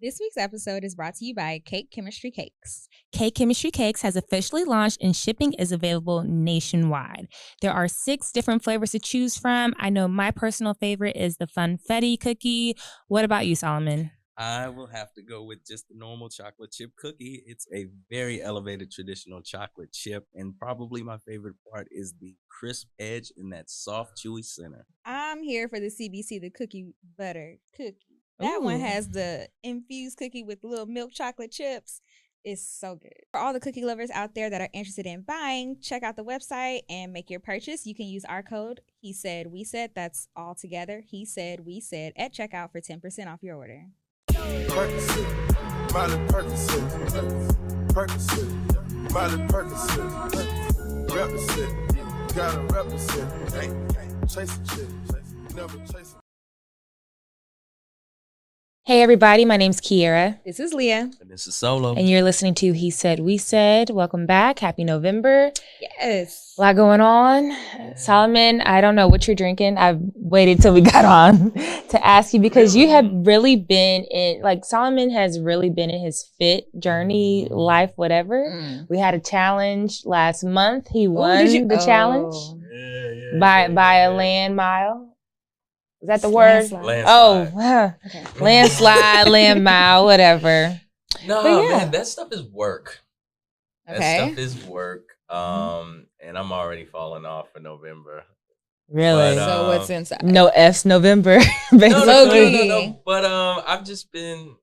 This week's episode is brought to you by Cake Chemistry Cakes. Cake Chemistry Cakes has officially launched and shipping is available nationwide. There are 6 different flavors to choose from. I know my personal favorite is the Funfetti cookie. What about you, Solomon? I will have to go with just the normal chocolate chip cookie. It's a very elevated traditional chocolate chip, and probably my favorite part is the crisp edge and that soft, chewy center. I'm here for the CBC, the cookie butter cookie. That one has the infused cookie with little milk chocolate chips. It's so good. For all the cookie lovers out there that are interested in buying, check out the website and make your purchase. You can use our code, He Said, We Said. That's all together. He Said, We Said at checkout for 10% off your order. Percocet, Miley Percocet, Percocet, Miley Percocet, represent, gotta represent, chase a chick, never chase. Hey everybody, my name's Kiera. This is Leah. And this is Solo. And you're listening to He Said, We Said. Welcome back. Happy November. Yes. A lot going on. Yeah. Solomon, I don't know what you're drinking. I've waited till we got on to ask you because you have really been in, like Solomon has really been in his fit journey, life, whatever. We had a challenge last month. He won the challenge by a land mile. Is that the word? Landslide. Oh, okay. Landslide, land mile, whatever. No, man, that stuff is work. Okay. That stuff is work. And I'm already falling off for November. Really? But, so what's inside? No F's November. No. But I've just been,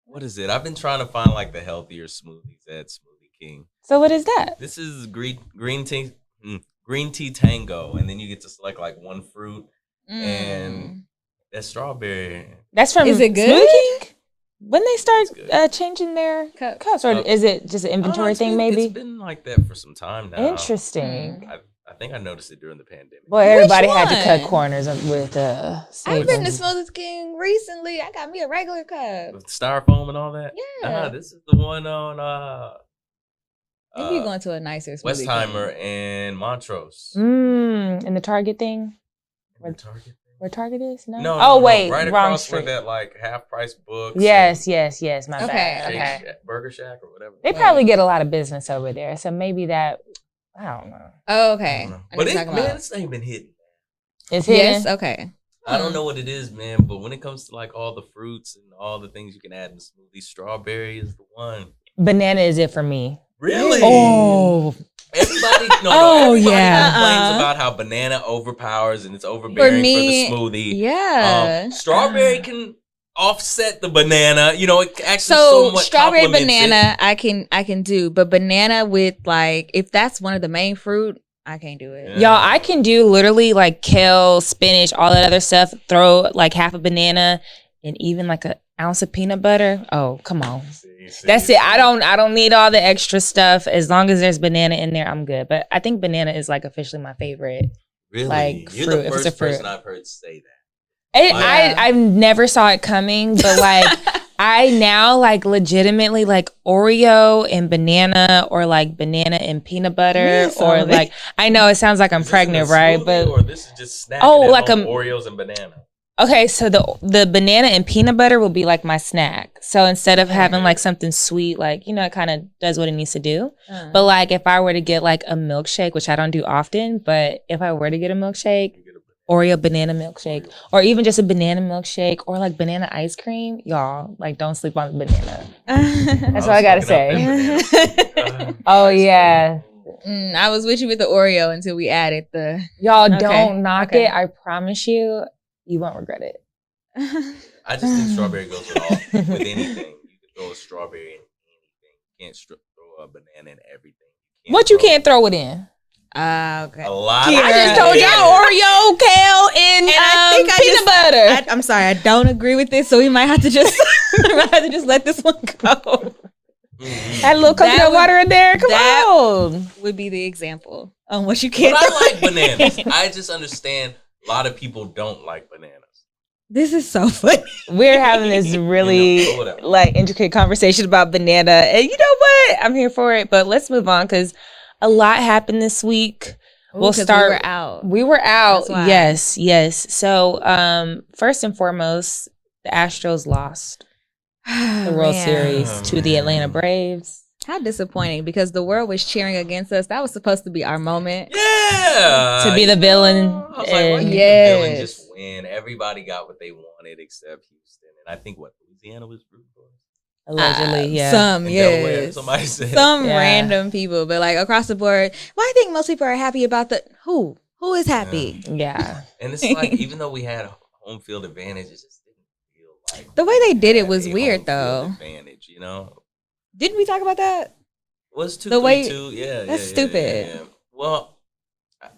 what is it? I've been trying to find like the healthier smoothies at Smoothie King. So what is that? This is green tea tango, and then you get to select like one fruit, and that strawberry. That's from Is it good? Smoothie King? When they start changing their cups, or is it just an inventory thing? Maybe it's been like that for some time now. Interesting. I think I noticed it during the pandemic. Boy, everybody had to cut corners with I've been to Smoothie King recently. I got me a regular cup with styrofoam and all that. Yeah, this is the one on maybe you're going to a nicer Smoothie Westheimer King. and Montrose. And the Target thing. Where Target is? No. Wait, right wrong across street. Where that like half price books. Yes. My bad. Okay. Burger Shack or whatever. They probably get a lot of business over there, so maybe that. I don't know. Oh, okay. But this ain't been hitting. It's hitting. Yes. Okay. I don't know what it is, man, but when it comes to like all the fruits and all the things you can add in smoothies, strawberry is the one. Banana is it for me. Really? Oh. Everybody complains about how banana overpowers and it's overbearing for the smoothie. Yeah. Strawberry can offset the banana. It actually so strawberry banana I can do, but banana with like if that's one of the main fruit, I can't do it. Yeah. Y'all, I can do literally like kale, spinach, all that other stuff. Throw like half a banana and even like an ounce of peanut butter. Oh, come on. That's it. I don't need all the extra stuff. As long as there's banana in there, I'm good. But I think banana is like officially my favorite. Really? Like You're fruit. the first person I've heard say that. I never saw it coming, but like I now like legitimately like Oreo and banana or like banana and peanut butter or like I know it sounds like I'm pregnant, right? But or this is just snacking like Oreos and banana. Okay, so the banana and peanut butter will be like my snack. So instead of having like something sweet, like, it kind of does what it needs to do. But like if I were to get like a milkshake, which I don't do often, but if I were to get a milkshake, Oreo banana milkshake, or even just a banana milkshake or like banana ice cream, y'all, like don't sleep on the banana. That's all I gotta say. Oh yeah. I was with you with the Oreo until we added the... Y'all don't knock it. I promise you. You won't regret it. I just think strawberry goes with anything. You can throw a strawberry in anything. You can't throw a banana in everything. You can't throw it in? Okay. A lot. I just told y'all Oreo, kale, and peanut butter. I'm sorry, I don't agree with this, so we might have to just let this one go. Add a little coconut water in there. Come on. Would be the example on what you can't. But I like bananas. I just understand. A lot of people don't like bananas. This is so funny. We're having this really like intricate conversation about banana. And you know what? I'm here for it. But let's move on because a lot happened this week. We'll start. We were out. Yes. So first and foremost, The Astros lost the World Series to the Atlanta Braves. How disappointing, because the world was cheering against us. That was supposed to be our moment. Yeah. To be the villain. I was like, why can't the villain just win? Everybody got what they wanted except Houston. And I think Louisiana was rooting for us. Allegedly, yeah. Some, Delaware, somebody said. Some random people, but like across the board. Well, I think most people are happy about who is happy. Yeah. And it's like, even though we had home field advantage, it just didn't feel like the way they did it was weird, though. Advantage, you know. Didn't we talk about that? Was 2-3-2? The way, yeah, that's stupid. Yeah. Well,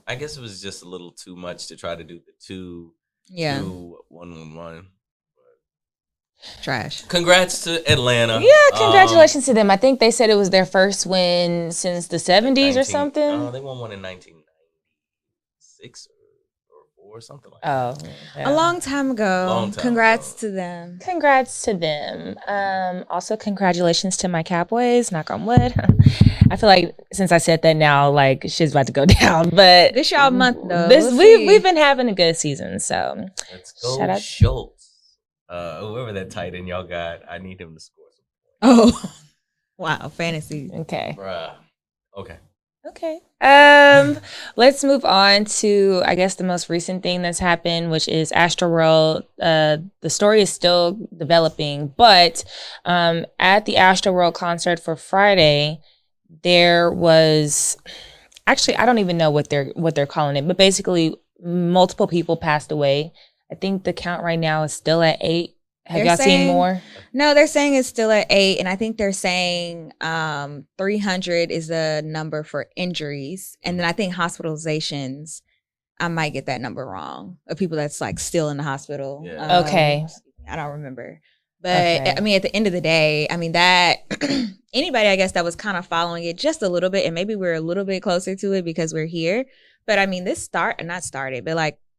I guess it was just a little too much to try to do the 2-1-1. Trash. Congrats to Atlanta. Yeah, congratulations to them. I think they said it was their first win since the 70s or something. No, they won one in 1996 or something like that. Oh, yeah. A long time ago. Congrats to them. Congrats to them. Also, congratulations to my Cowboys. Knock on wood. I feel like since I said that now, like shit's about to go down. But this y'all month though. We've been having a good season. So let's go, shout out Schultz. Whoever that tight end y'all got, I need him to score some points. Oh, wow, fantasy. Okay. Bruh. Okay. Let's move on to, I guess, the most recent thing that's happened, which is Astroworld. The story is still developing, but at the Astroworld concert for Friday, there was actually, I don't even know what they're calling it, but basically multiple people passed away. I think the count right now is still at 8. Have y'all seen more? No, they're saying it's still at 8, and I think they're saying 300 is the number for injuries, and then I think hospitalizations. I might get that number wrong of people that's like still in the hospital. Yeah. Okay, I don't remember, but I mean, at the end of the day, I mean that anybody, I guess, that was kind of following it just a little bit, and maybe we're a little bit closer to it because we're here. But I mean,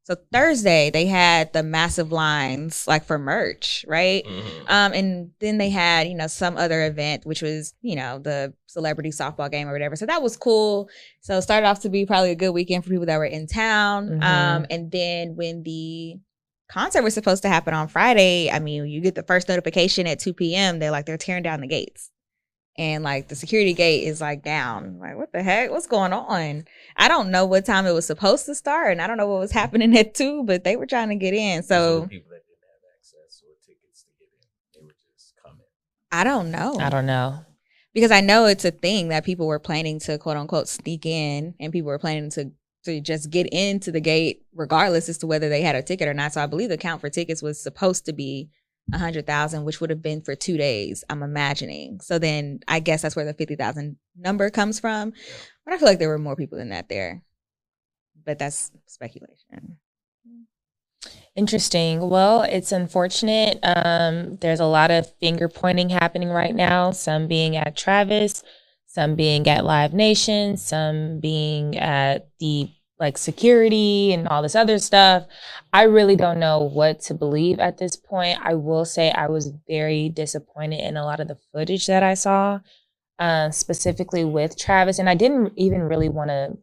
So Thursday they had the massive lines like for merch, right? Mm-hmm. And then they had, some other event, which was, the celebrity softball game or whatever. So that was cool. So it started off to be probably a good weekend for people that were in town. Mm-hmm. And then when the concert was supposed to happen on Friday, I mean, you get the first notification at 2 p.m. They're tearing down the gates. And like the security gate is like down. Like, what the heck? What's going on? I don't know what time it was supposed to start, and I don't know what was happening at 2, but they were trying to get in. So people that didn't have access or tickets to get in, they were just coming. I don't know. Because I know it's a thing that people were planning to quote unquote sneak in, and people were planning to just get into the gate regardless as to whether they had a ticket or not. So I believe the count for tickets was supposed to be 100,000, which would have been for 2 days, I'm imagining. So then I guess that's where the 50,000 number comes from. Yeah. But I feel like there were more people than that there. But that's speculation. Interesting. Well, it's unfortunate. There's a lot of finger pointing happening right now. Some being at Travis, some being at Live Nation, some being at the security and all this other stuff. I really don't know what to believe at this point. I will say I was very disappointed in a lot of the footage that I saw, specifically with Travis. And I didn't even really want to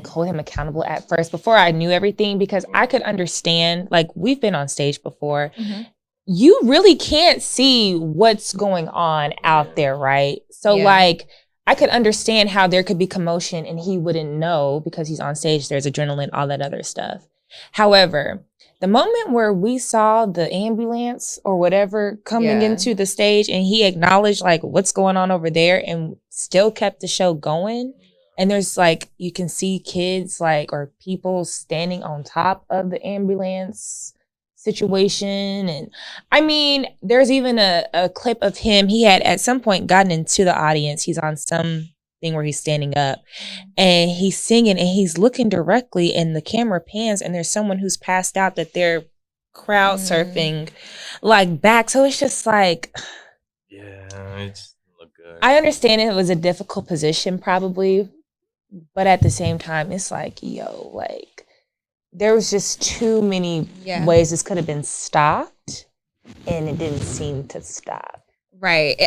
hold him accountable at first before I knew everything, because I could understand, we've been on stage before. Mm-hmm. You really can't see what's going on out there, right? So I could understand how there could be commotion and he wouldn't know because he's on stage, there's adrenaline, all that other stuff. However, the moment where we saw the ambulance or whatever coming into the stage and he acknowledged what's going on over there and still kept the show going. And there's you can see kids or people standing on top of the ambulance situation. And I mean, there's even a clip of him. He had at some point gotten into the audience. He's on some thing where he's standing up and he's singing and he's looking directly and the camera pans and there's someone who's passed out that they're crowd surfing back. So it's just it just look good. I understand it was a difficult position probably, but at the same time, it's there was just too many ways this could have been stopped, and it didn't seem to stop. Right.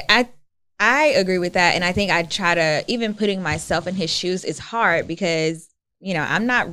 I agree with that, and I think I try to, even putting myself in his shoes is hard because, I'm not,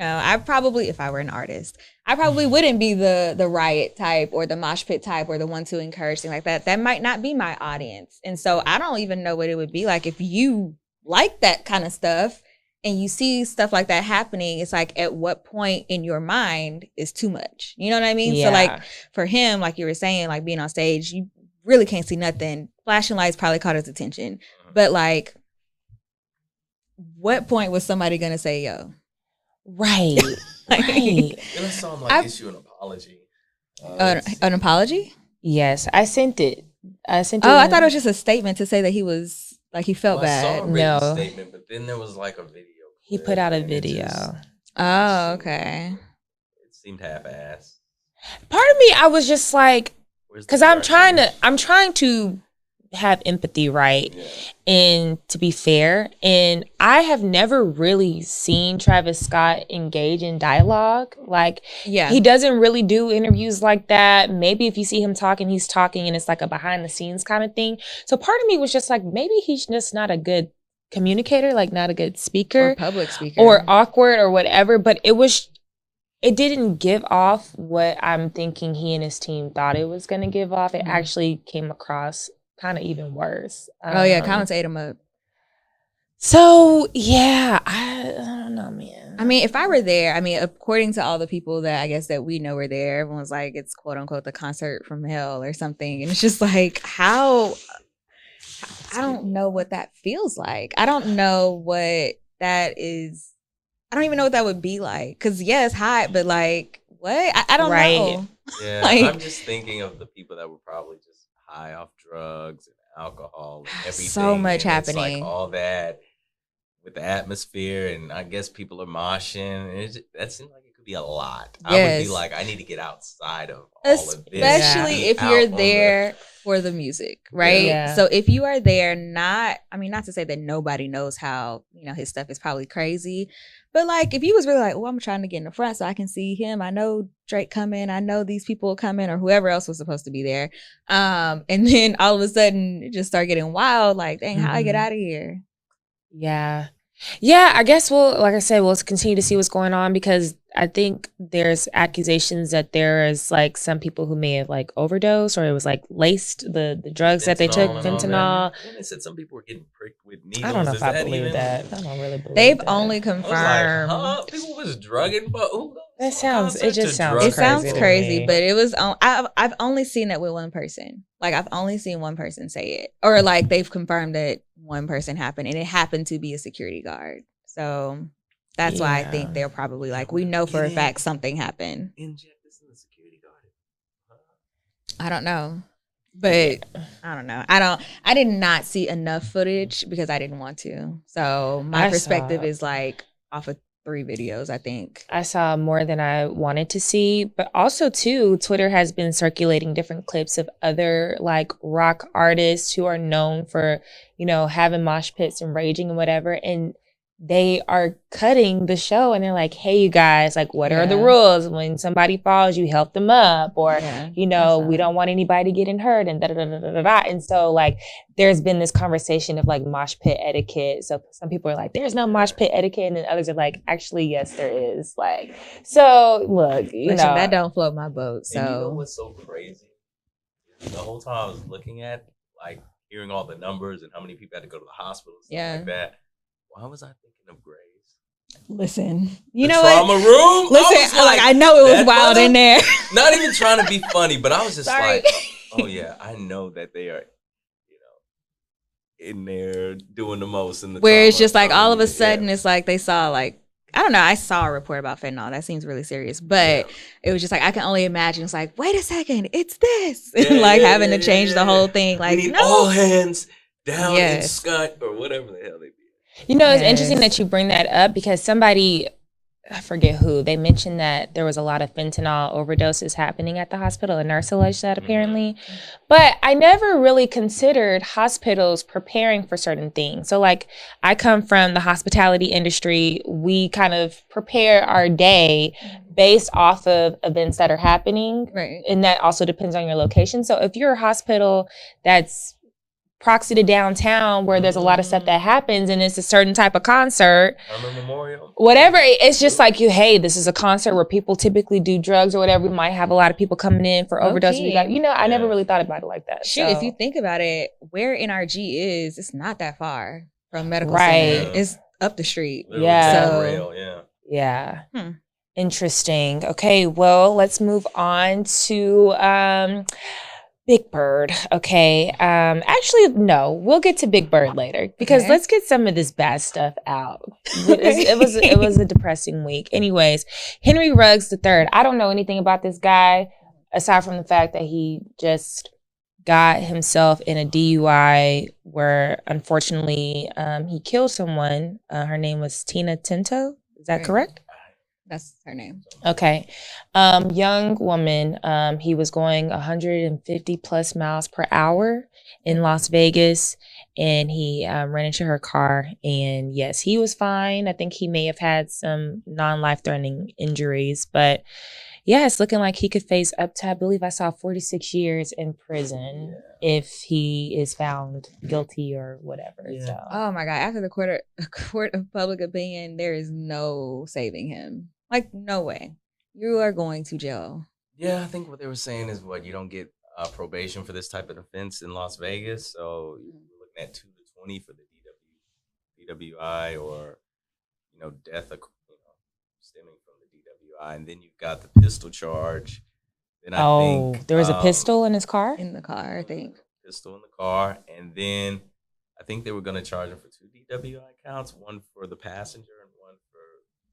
I probably, if I were an artist, I probably wouldn't be the riot type or the mosh pit type or the one to encourage things like that. That might not be my audience. And so I don't even know what it would be like if you like that kind of stuff and you see stuff like that happening. It's like, at what point in your mind is too much? You know what I mean? Yeah. So like for him, like you were saying, like being on stage, you really can't see nothing. Flashing lights probably caught his attention. But like, what point was somebody going to say, yo? Right. Right. And I saw him issue an apology. An apology? Yes, I sent it. I thought it was just a statement to say that he was like he felt bad. I saw a written statement, but then there was like a video. He put out a video. Okay. It seemed half-assed. Part of me, I was just like, because I'm trying to have empathy, right? Yeah. And to be fair, and I have never really seen Travis Scott engage in dialogue. Like, he doesn't really do interviews like that. Maybe if you see him talking, he's talking and it's like a behind the scenes kind of thing. So part of me was just like, maybe he's just not a good communicator, like not a good speaker. Or public speaker. Or awkward or whatever. But it didn't give off what I'm thinking he and his team thought it was going to give off. It actually came across kind of even worse. Comments ate him up. So yeah, I don't know, man. I mean, if I were there, I mean, according to all the people that I guess that we know were there, everyone's like, it's quote unquote the concert from hell or something, and it's just like, how? I don't know what that feels like. I don't know what that is. I don't even know what that would be like. Cause it's hot, but like, what? I don't know. Yeah, I'm just thinking of the people that were probably just high off drugs and alcohol and everything. So much and happening. It's like all that with the atmosphere, and I guess people are moshing. And that seems like it could be a lot. Yes. I would be like, I need to get outside of all of this. Especially if you're there for the music, right? Yeah. So if you are there, not to say that nobody knows how, his stuff is probably crazy. But like, if you was really like, I'm trying to get in the front so I can see him. I know Drake coming. I know these people coming, or whoever else was supposed to be there. And then all of a sudden, it just start getting wild. Like, dang, how I get out of here? Yeah. Yeah, I guess like I said, we'll continue to see what's going on, because I think there's accusations that there is like some people who may have like overdosed, or it was like laced the drugs that they took, fentanyl. And they said some people were getting pricked with needles. I don't know if I believe that. I don't really believe They've that. only confirmed. People was drugging, but it just sounds crazy, but it was I've only seen it with one person. Like, I've only seen one person say it, or like they've confirmed that one person happened, and it happened to be a security guard. So that's why I think they're probably like, we know for a fact something happened. Inject this in the security guard. I don't know, but I don't know. I did not see enough footage because I didn't want to. So my perspective is like off of 3 videos, I think. I saw more than I wanted to see, but also too, Twitter has been circulating different clips of other like rock artists who are known for, having mosh pits and raging and whatever. And they are cutting the show, and they're like, hey, you guys, like, what are the rules? When somebody falls, you help them up, or, we don't want anybody getting hurt, and da-da-da-da-da-da. And so, like, there's been this conversation of, like, mosh pit etiquette. So some people are like, there's no mosh pit etiquette, and then others are like, actually, yes, there is. Like, so, look, Listen, that don't float my boat, so. And you know what's so crazy? The whole time I was looking at, like, hearing all the numbers and how many people had to go to the hospital and stuff like that. Why was I thinking of Grace? Listen, you know what? Trauma room. Listen, I know it was wild in there. Not even trying to be funny, but I was just like, oh yeah, I know that they are, in there doing the most in the. Where it's just like all of a sudden, it's like they saw like, I don't know. I saw a report about fentanyl. That seems really serious, but it was just like, I can only imagine. It's like, wait a second, it's this, having to change the whole thing. Like, we need all hands down in Scott or whatever the hell they be. It's interesting that you bring that up, because somebody, I forget who, they mentioned that there was a lot of fentanyl overdoses happening at the hospital. A nurse alleged that apparently. But I never really considered hospitals preparing for certain things. So like, I come from the hospitality industry. We kind of prepare our day based off of events that are happening. Right. And that also depends on your location. So if you're a hospital that's proxy to downtown where there's a lot of stuff that happens and it's a certain type of concert. Armor Memorial. Whatever. It's just like hey, this is a concert where people typically do drugs or whatever. We might have a lot of people coming in for overdoses. I never really thought about it like that. Shoot, if you think about it, where NRG is, it's not that far from medical right. center. It's up the street. Literally Yeah. rail, Yeah. Interesting. Okay, well, let's move on to Big Bird. Okay. Actually, no, we'll get to Big Bird later because let's get some of this bad stuff out. It was a depressing week. Anyways, Henry Ruggs III. I don't know anything about this guy aside from the fact that he just got himself in a DUI where unfortunately he killed someone. Her name was Tinto. Is that correct? That's her name. Okay. Young woman. He was going 150 plus miles per hour in Las Vegas and he ran into her car and yes, he was fine. I think he may have had some non-life-threatening injuries, but yeah, it's looking like he could face up to, I believe I saw 46 years in prison if he is found guilty or whatever. Yeah. So. Oh my God. After the court of public opinion, there is no saving him. Like, no way. You are going to jail. Yeah, I think what they were saying is you don't get probation for this type of offense in Las Vegas. So you're looking at 2 to 20 for the DWI or, death stemming from the DWI. And then you've got the pistol charge. Then I think there was a pistol in his car? In the car, I think. Pistol in the car. And then I think they were going to charge him for 2 DWI counts, one for the passenger and one for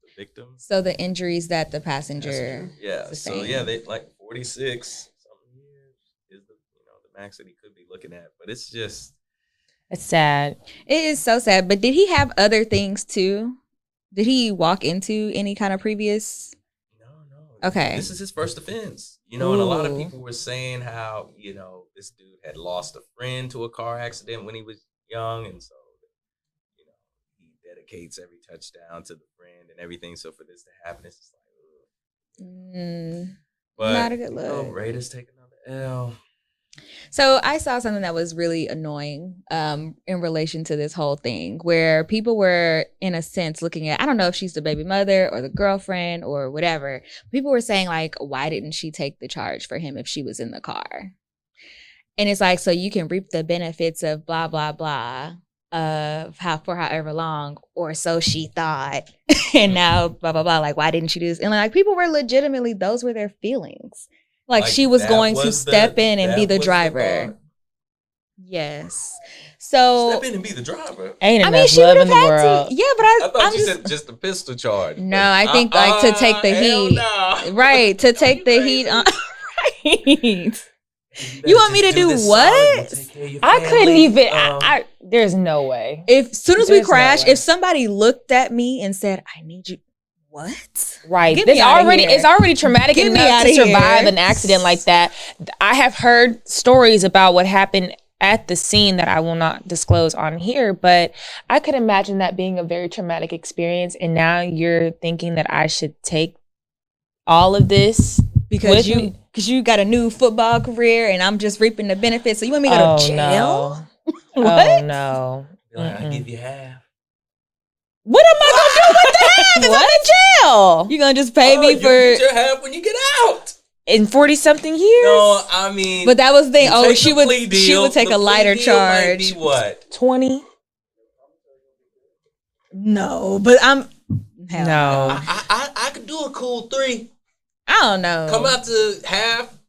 the victim. So the injuries that the passenger sustained. So they like 46 something years is the max that he could be looking at. But it's sad. It is so sad. But did he have other things too? Did he walk into any kind of previous? No. Okay. This is his first offense. And a lot of people were saying how, this dude had lost a friend to a car accident when he was young. And so, he dedicates every touchdown to the friend and everything. So for this to happen, it's just like, but not a good look. Raiders take another L. So I saw something that was really annoying in relation to this whole thing where people were, in a sense, looking at, I don't know if she's the baby mother or the girlfriend or whatever. People were saying, like, why didn't she take the charge for him if she was in the car? And it's like, so you can reap the benefits of blah, blah, blah of for however long, or so she thought. And now, blah, blah, blah. Like, why didn't she do this? And like, people were legitimately, those were their feelings. Like she was going to step in and be the driver. Yes. So step in and be the driver. Ain't enough love in the world. Yeah, but I thought you said just a pistol charge. No, I think like to take the heat. No. Right, to take the heat on. Right. You want me to do what? I couldn't even. I there's no way. If soon as we crash, if somebody looked at me and said, "I need you." What? Right. It's already traumatic enough to survive an accident like that. I have heard stories about what happened at the scene that I will not disclose on here, but I could imagine that being a very traumatic experience. And now you're thinking that I should take all of this because you got a new football career and I'm just reaping the benefits. So you want me to go to jail? No. What? Oh no. I'll give you half. What am I gonna do with the half if I'm in jail? You gonna just pay me for you get your half when you get out in 40-something years? No, I mean, but that was the thing. Oh, she would take a lighter charge. Might be what 20? No, but no. I could do a cool 3. I don't know. Come out to half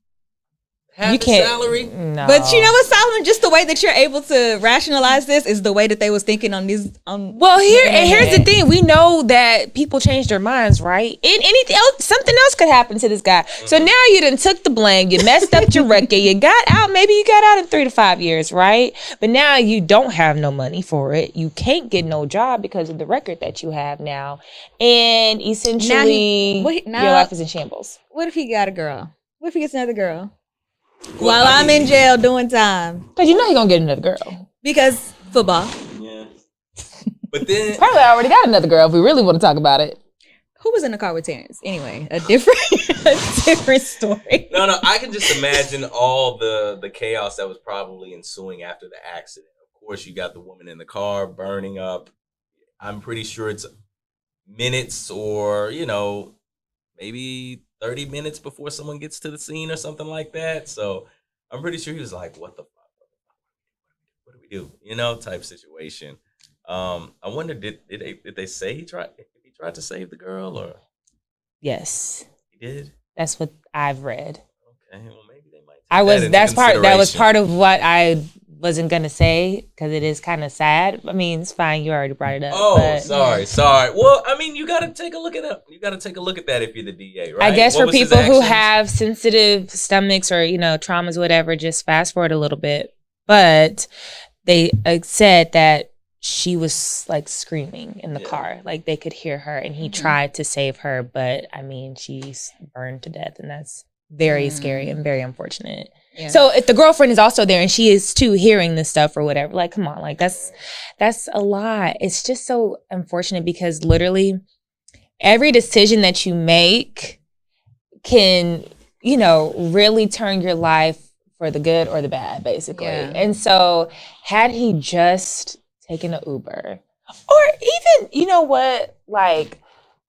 you the can't, salary. No. But you know what, Solomon? Just the way that you're able to rationalize this is the way that they was thinking on these. Well, here's the thing: we know that people change their minds, right? And anything else, something else could happen to this guy. So now you done took the blame, you messed up your record, you got out. Maybe you got out in 3 to 5 years, right? But now you don't have no money for it. You can't get no job because of the record that you have now, and essentially your life is in shambles. What if he got a girl? What if he gets another girl? While I'm in jail doing time. Because you know you're going to get another girl. Because football. Yeah. But then probably already got another girl if we really want to talk about it. Who was in the car with Terrence? Anyway, a different story. No, I can just imagine all the chaos that was probably ensuing after the accident. course, you got the woman in the car burning up. I'm pretty sure it's minutes or, maybe 30 minutes before someone gets to the scene or something like that. So I'm pretty sure he was like, what the fuck? What do we do? Type situation. I wonder, did they say he tried to save the girl, or? Yes. He did? That's what I've read. Okay, well, maybe they might that was part of what I wasn't gonna say, because it is kind of sad. I mean, it's fine. You already brought it up. Oh, sorry. Well, I mean, you got to take a look at that. You got to take a look at that if you're the DA, right? I guess for people who have sensitive stomachs or traumas, whatever, just fast forward a little bit. But they said that she was like screaming in the car, like they could hear her, and he tried to save her, but I mean, she's burned to death, and that's very scary and very unfortunate. Yeah. So if the girlfriend is also there and she is too hearing this stuff or whatever, like, come on, like that's a lot. It's just so unfortunate, because literally every decision that you make can, really turn your life for the good or the bad, basically. Yeah. And so had he just taken an Uber, or even,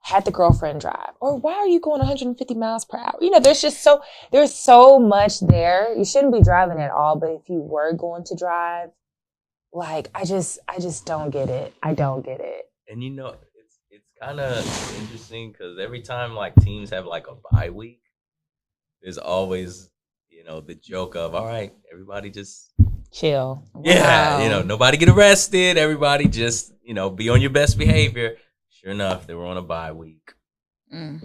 had the girlfriend drive, or why are you going 150 miles per hour? There's so much there. You shouldn't be driving at all, but if you were going to drive, like, I just don't get it. I don't get it. And it's kind of interesting, because every time like teams have like a bye week, there's always, the joke of, all right, everybody just chill. Yeah, wow. Nobody get arrested. Everybody just, be on your best behavior. Sure enough, they were on a bye week. Ooh,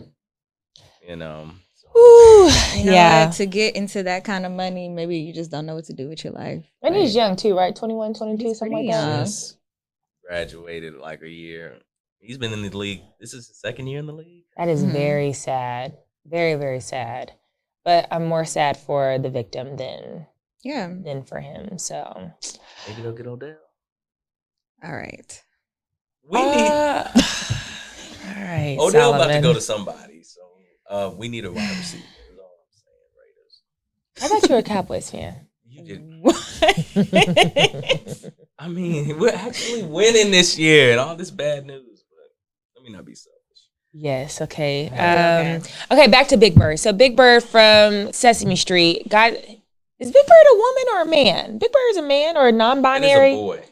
yeah. To get into that kind of money, maybe you just don't know what to do with your life. And he's young too, right? 21, 22, something like that. Just graduated like a year. He's been in the league. This is his second year in the league. That is very sad. Very, very sad. But I'm more sad for the victim than for him. So maybe they'll get Odell. All right. We need. All right. Odell about to go to somebody, so we need a wide receiver. That's all I'm saying, Raiders. I thought you were a Cowboys fan. You did. I mean, we're actually winning this year, and all this bad news. But let me not be selfish. Yes. Okay. Okay. Back to Big Bird. So Big Bird from Sesame Street. Is Big Bird a woman or a man? Big Bird is a man or a non-binary? It is a boy.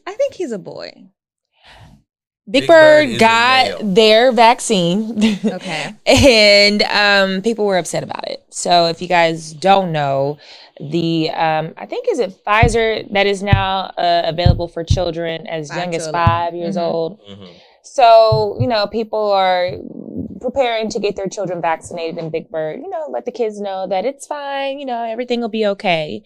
I think he's a boy. Big Bird got their vaccine. Okay. And people were upset about it. So if you guys don't know, I think, is it Pfizer that is now available for children as young as 5 years old? Mm-hmm. So, people are preparing to get their children vaccinated, and Big Bird, let the kids know that it's fine, everything will be okay.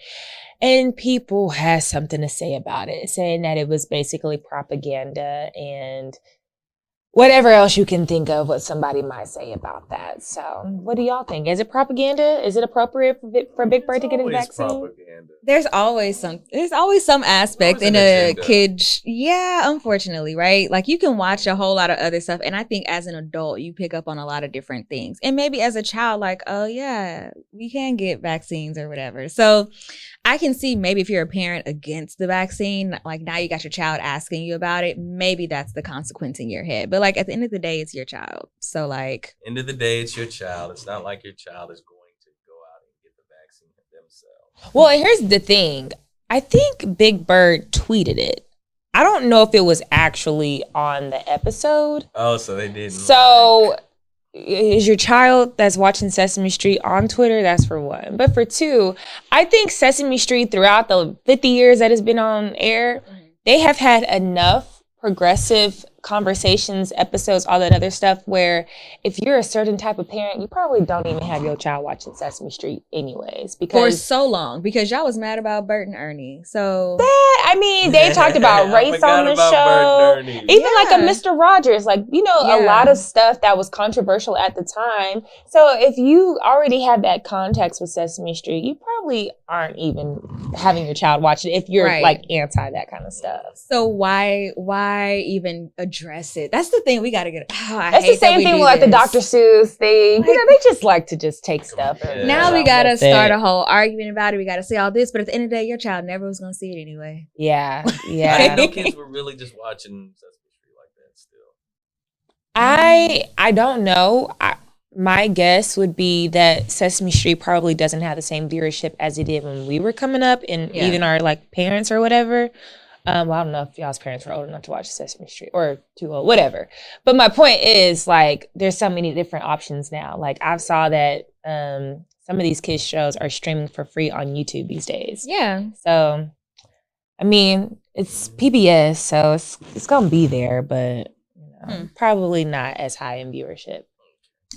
And people had something to say about it, saying that it was basically propaganda and whatever else you can think of what somebody might say about that. So what do y'all think? Is it propaganda? Is it appropriate for Big Bird to get a vaccine? Propaganda. There's always some aspect in a kid. Yeah, unfortunately, right? Like, you can watch a whole lot of other stuff, and I think as an adult, you pick up on a lot of different things. And maybe as a child, like, oh yeah, we can get vaccines or whatever. So I can see maybe if you're a parent against the vaccine, like now you got your child asking you about it, maybe that's the consequence in your head. But like, at the end of the day, it's your child. So like, end of the day, it's your child. It's not like your child is going to go out and get the vaccine themselves. Well, here's the thing. I think Big Bird tweeted it. I don't know if it was actually on the episode. Oh, so they didn't. So is your child that's watching Sesame Street on Twitter? That's for one. But for two, I think Sesame Street, throughout the 50 years that it's been on air, they have had enough progressive conversations, episodes, all that other stuff, where if you're a certain type of parent, you probably don't even have your child watching Sesame Street anyways. Because for so long, because y'all was mad about Bert and Ernie. So they talked about race on the show. Even like a Mr. Rogers, like, a lot of stuff that was controversial at the time. So if you already have that context with Sesame Street, you probably aren't even having your child watch it if you're like anti that kind of stuff. So why even address it. That's the thing we got to get. That's the same thing with like the Dr. Seuss thing. You know, they just like to just take stuff. Yeah. Now we got to start a whole argument about it. We got to say all this, but at the end of the day, your child never was going to see it anyway. Yeah. I didn't know kids were really just watching Sesame Street like that still. I don't know. My guess would be that Sesame Street probably doesn't have the same viewership as it did when we were coming up, and even our like parents or whatever. Well, I don't know if y'all's parents were old enough to watch Sesame Street or too old, whatever. But my point is, like, there's so many different options now. Like, I saw that some of these kids' shows are streaming for free on YouTube these days. Yeah. So, I mean, it's PBS, so it's gonna be there, but probably not as high in viewership.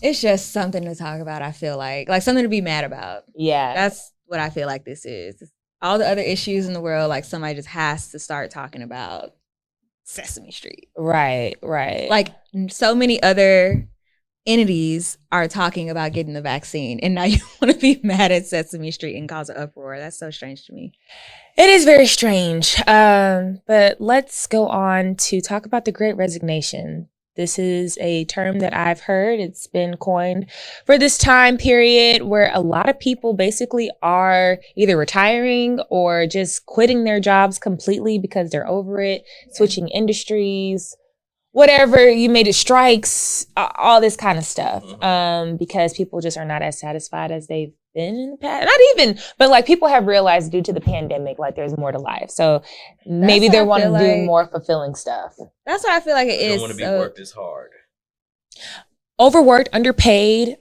It's just something to talk about, I feel like something to be mad about. Yeah. That's what I feel like this is. All the other issues in the world, like somebody just has to start talking about Sesame Street. Right. Like so many other entities are talking about getting the vaccine, and now you want to be mad at Sesame Street and cause an uproar. That's so strange to me. It is very strange. But let's go on to talk about the Great Resignation. This is a term that I've heard. It's been coined for this time period where a lot of people basically are either retiring or just quitting their jobs completely because they're over it, switching industries, whatever you made it, strikes, all this kind of stuff. Because people just are not as satisfied as they've been in the past. Not even, but like people have realized due to the pandemic, like there's more to life. So maybe they want to do more fulfilling stuff. That's what I feel like it is. Don't want to be worked as hard. Overworked, underpaid.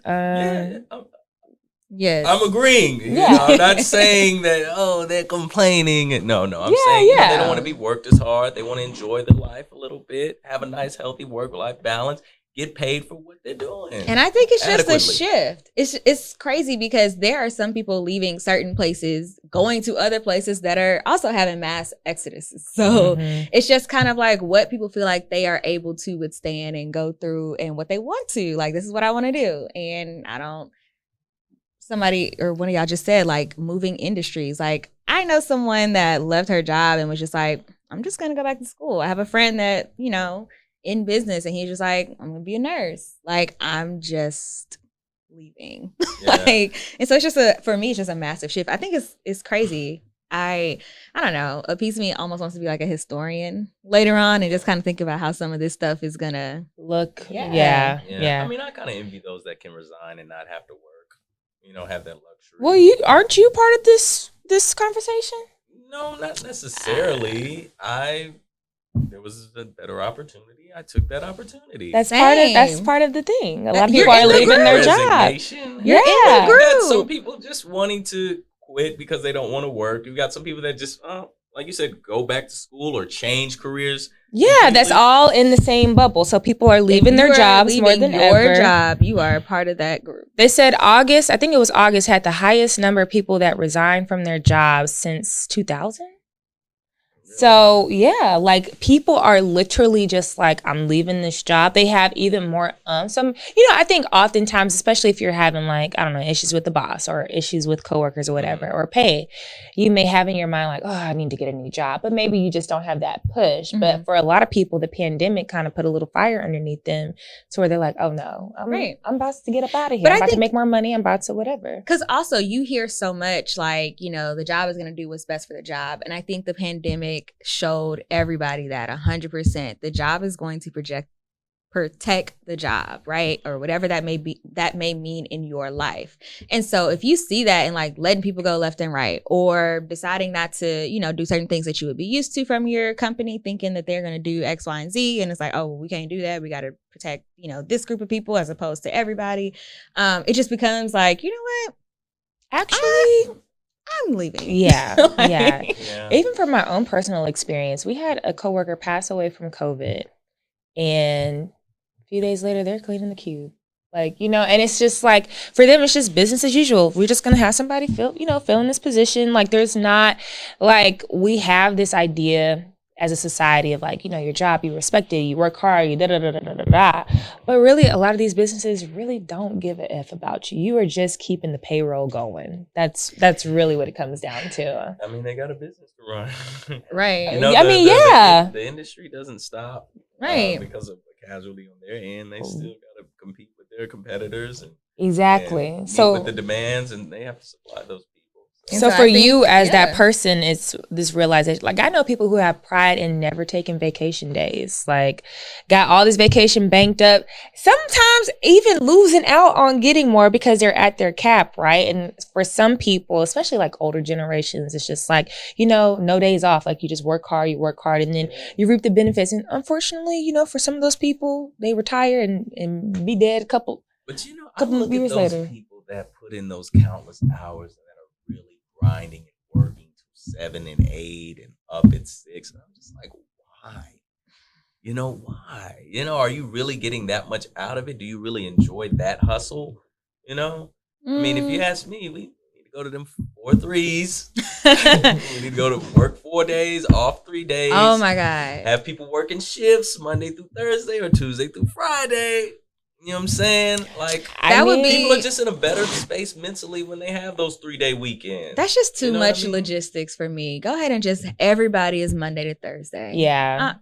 Yes. I'm agreeing. Yeah. You know, I'm not saying that, they're complaining. No. I'm saying they don't want to be worked as hard. They want to enjoy their life a little bit, have a nice, healthy work-life balance, get paid for what they're doing. And I think it's just a shift. It's crazy because there are some people leaving certain places, going to other places that are also having mass exoduses. So it's just kind of like what people feel like they are able to withstand and go through and what they want to. Like, this is what I want to do. And somebody or one of y'all just said, like, moving industries. Like, I know someone that left her job and was just like, I'm just going to go back to school. I have a friend that, in business, and he's just like, I'm going to be a nurse. Like, I'm just leaving. Yeah. And so it's just for me, it's just a massive shift. I think it's crazy. I don't know. A piece of me almost wants to be like a historian later on and just kind of think about how some of this stuff is going to look. Yeah. I mean, I kind of envy those that can resign and not have to work, have that luxury. Well, aren't you part of this conversation? No, not necessarily. There was a better opportunity. I took that opportunity. That's part of the thing. A lot of people are leaving their job. You're in the group. You got some people just wanting to quit because they don't want to work. You got some people that just, like you said, go back to school or change careers. Yeah, that's all in the same bubble. So people are leaving their jobs more than ever. Your job, you are a part of that group. They said August, I think it was August, had the highest number of people that resigned from their jobs since 2000. So, yeah, like people are literally just like, I'm leaving this job. They have even more, I think oftentimes, especially if you're having like, I don't know, issues with the boss or issues with coworkers or whatever, or pay, you may have in your mind like, oh, I need to get a new job, but maybe you just don't have that push. But for a lot of people, the pandemic kind of put a little fire underneath them to where they're like, oh no, I'm about to get up out of here. I'm about to make more money. I'm about to whatever. Because also you hear so much like, the job is going to do what's best for the job. And I think the pandemic showed everybody that 100% the job is going to protect the job, right? Or whatever that may mean in your life. And so if you see that and like letting people go left and right, or deciding not to, do certain things that you would be used to from your company, thinking that they're going to do X, Y, and Z. And it's like, oh, we can't do that. We got to protect, this group of people as opposed to everybody. It just becomes like, you know what? Actually, I'm leaving. Yeah. Even from my own personal experience, we had a coworker pass away from COVID, and a few days later, they're cleaning the cube. Like, and it's just like, for them, it's just business as usual. We're just going to have somebody fill in this position. Like, there's not, like, we have this idea as a society of like, your job, you respect it, you work hard, you da-da-da-da-da-da. But really, a lot of these businesses really don't give a F about you. You are just keeping the payroll going. That's really what it comes down to. I mean, they got a business to run. Right. The industry doesn't stop. Right. Because of a casualty on their end, they still got to compete with their competitors and exactly. So with the demands, and they have to supply those people. So for you as that person, it's this realization. Like I know people who have pride in never taking vacation days, like got all this vacation banked up, sometimes even losing out on getting more because they're at their cap, right? And for some people, especially like older generations, it's just like, no days off. Like you just work hard, and then you reap the benefits. And unfortunately, for some of those people, they retire and be dead a couple years later. People that put in those countless hours that are really grinding and working to 7 and 8 and up at 6. And I'm just like, why? Why? Are you really getting that much out of it? Do you really enjoy that hustle? I mean, if you ask me, we need to go to them 4 3s. We need to go to work 4 days, off 3 days. Oh my God. Have people working shifts Monday through Thursday or Tuesday through Friday. You know what I'm saying? Like, people are just in a better space mentally when they have those 3-day weekends. That's just too much logistics for me. Go ahead and just everybody is Monday to Thursday. Yeah.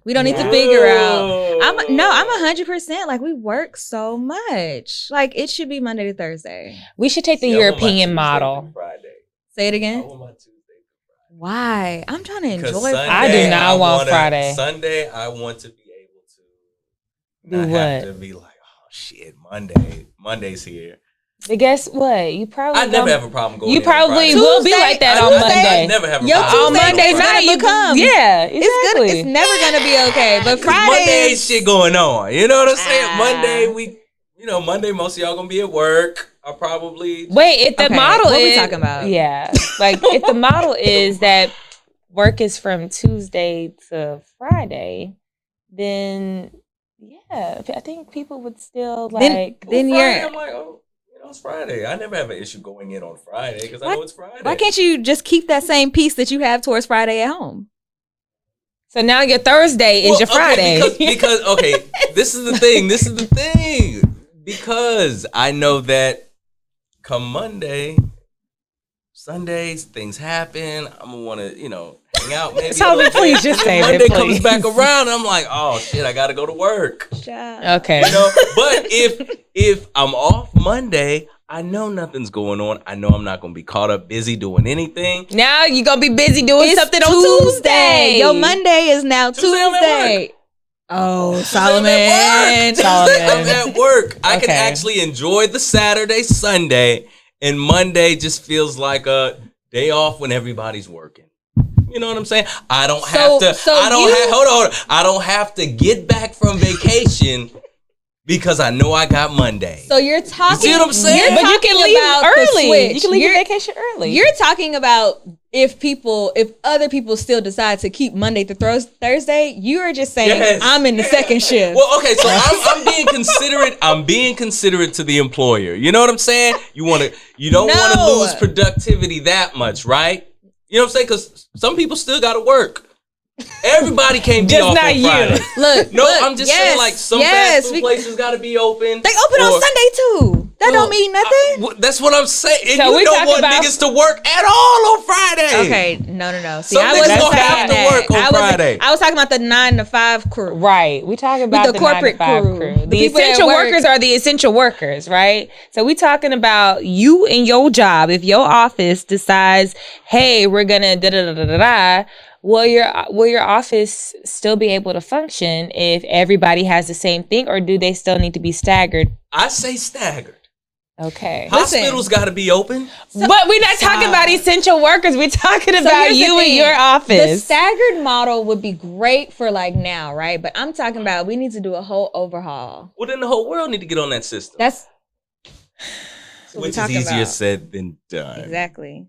We don't need to figure out. I'm 100%. Like, we work so much. Like, it should be Monday to Thursday. We should take the European model. Say it again. Why? I'm trying to enjoy Friday. I do not want Friday. Sunday, I want to be able to do what? Have to be like, shit, Monday's here. But guess what? You probably I never have a problem going. You probably will be like that on Monday. I never have a problem. On Monday night you come. Yeah, exactly. It's good. It's never gonna be okay. But Friday, Monday ain't shit going on. You know what I'm saying? Monday, Monday, most of y'all gonna be at work. I'll probably wait. If the model what is, we talking about? Yeah, like if the model is that work is from Tuesday to Friday, then. Yeah, I think people would still like. Then Friday, I'm like, it's Friday. I never have an issue going in on Friday because I know it's Friday. Why can't you just keep that same peace that you have towards Friday at home? So now your Thursday is your Friday. Because this is the thing. Because I know that come Monday, Sundays, things happen. I'm gonna want to, hang out. Maybe please just say Monday comes back around. I'm like, oh shit, I gotta go to work. Okay. But if I'm off Monday, I know nothing's going on. I know I'm not gonna be caught up busy doing anything. Now you're gonna be busy doing something on Tuesday. Your Monday is now Tuesday. Oh, Solomon. I'm at work. I can actually enjoy the Saturday, Sunday. And Monday just feels like a day off when everybody's working. You know what I'm saying? I don't have to. I don't have to get back from vacation because I know I got Monday. So you're talking. You see what I'm saying? But you can leave early. You can leave your vacation early. You're talking about if other people still decide to keep Monday to Thursday. You are just saying I'm in the second shift. Well, okay, so I'm being considerate. I'm being considerate to the employer. You know what I'm saying? You don't want to lose productivity that much, right? You know what I'm saying? Because some people still got to work. Everybody can't be off on Friday. I'm just saying, like, some fast food places got to be open. They open on Sunday too. That don't mean nothing. That's what I'm saying. And so you don't want niggas to work at all on Friday. Okay, no. See, some niggas don't have to work on Friday. I was talking about the 9 to 5 crew. Right. We talking about the corporate 9 to 5 crew. The essential workers are the essential workers, right? So we talking about you and your job. If your office decides, hey, we're gonna da-da-da-da-da-da, will your office still be able to function if everybody has the same thing, or do they still need to be staggered? I say staggered. Okay. Hospitals got to be open. But we're not talking about essential workers. We're talking about you and your office. The staggered model would be great for like now, right? But I'm talking about we need to do a whole overhaul. Well, then the whole world need to get on that system. That's which is easier said than done. Exactly.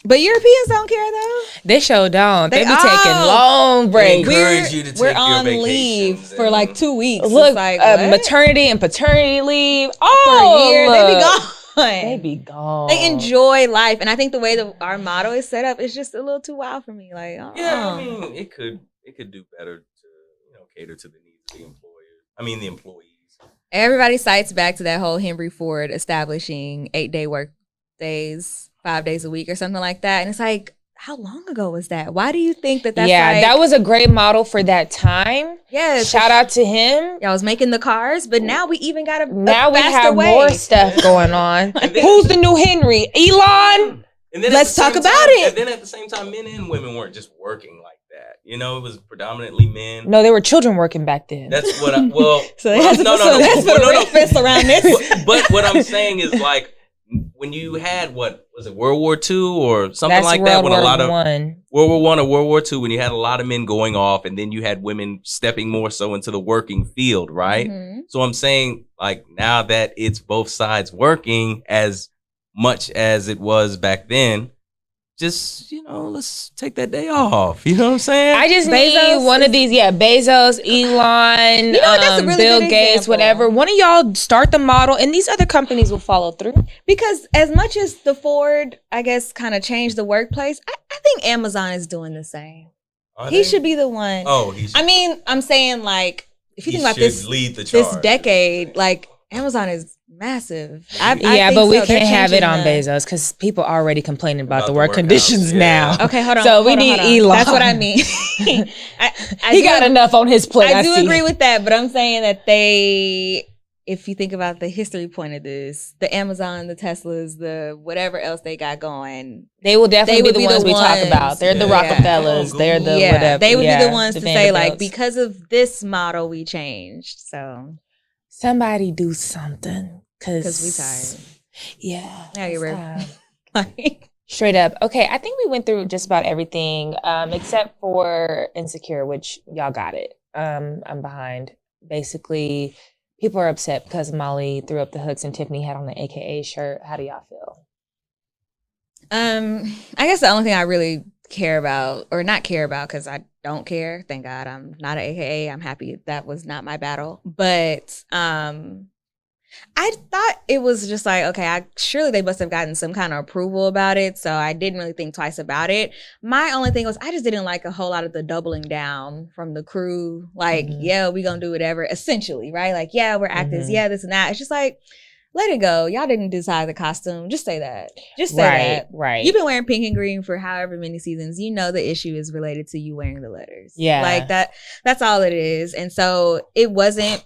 But Europeans don't care though. They sure don't. They be taking long breaks. They encourage you to take we're your on leave for like 2 weeks. Look, like maternity and paternity leave. For a year, they be gone. They be gone. They enjoy life, and I think the way that our model is set up is just a little too wild for me. Like, yeah, I mean, it could do better to cater to the needs of the employers. I mean, the employees. Everybody cites back to that whole Henry Ford establishing 8-day work days, 5 days a week or something like that. And it's like, how long ago was that? Why do you think that's that was a great model for that time. Yes. Shout out to him. Y'all was making the cars, but now we even got a now we faster have way. more stuff going on. Who's the new Henry? Elon? And then let's talk about it. And then at the same time, men and women weren't just working like that. You know, it was predominantly men. No, there were children working back then. That's what so they had to put a red fence around this. But what I'm saying is, like, when you had, what was it, World War II or something like that? When a lot of World War I or World War II, when you had a lot of men going off, and then you had women stepping more so into the working field, right? Mm-hmm. So I'm saying, like, now that it's both sides working as much as it was back then, just, you know, let's take that day off. You know what I'm saying? I just need one of these. Yeah, Bezos, Elon, that's a really Bill Gates, whatever. One of y'all start the model, and these other companies will follow through. Because as much as the Ford, I guess, kind of changed the workplace, I think Amazon is doing the same. He should be the one. Oh, he should. I mean, I'm saying, like, if you think about this decade, like, Amazon is massive. I but we can't have it on Bezos because people are already complaining about the work conditions now. Okay, hold on. So we need Elon. That's what I mean. He got enough on his plate. I do agree with that, but I'm saying that if you think about the history point of this, the Amazon, the Teslas, the whatever else they got going, they will definitely be the ones we talk about. They're the Rockefellers. They're the whatever. They would be the ones to say, like, because of this model, we changed. So somebody do something. Because we tired. Yeah. Now you're ready. Straight up. Okay, I think we went through just about everything except for Insecure, which y'all got it. I'm behind. Basically, people are upset because Molly threw up the hooks and Tiffany had on the AKA shirt. How do y'all feel? I guess the only thing I really care about, or not care about because I don't care. Thank God I'm not an AKA. I'm happy that was not my battle. But I thought it was just like, okay, surely they must have gotten some kind of approval about it. So I didn't really think twice about it. My only thing was I just didn't like a whole lot of the doubling down from the crew. Like, yeah, we gonna do whatever, essentially, right? Like, yeah, we're actors. Yeah, this and that. It's just like, let it go. Y'all didn't decide the costume. Just say that. Just say that. Right. You've been wearing pink and green for however many seasons. You know the issue is related to you wearing the letters. Yeah. Like that's all it is. And so it wasn't...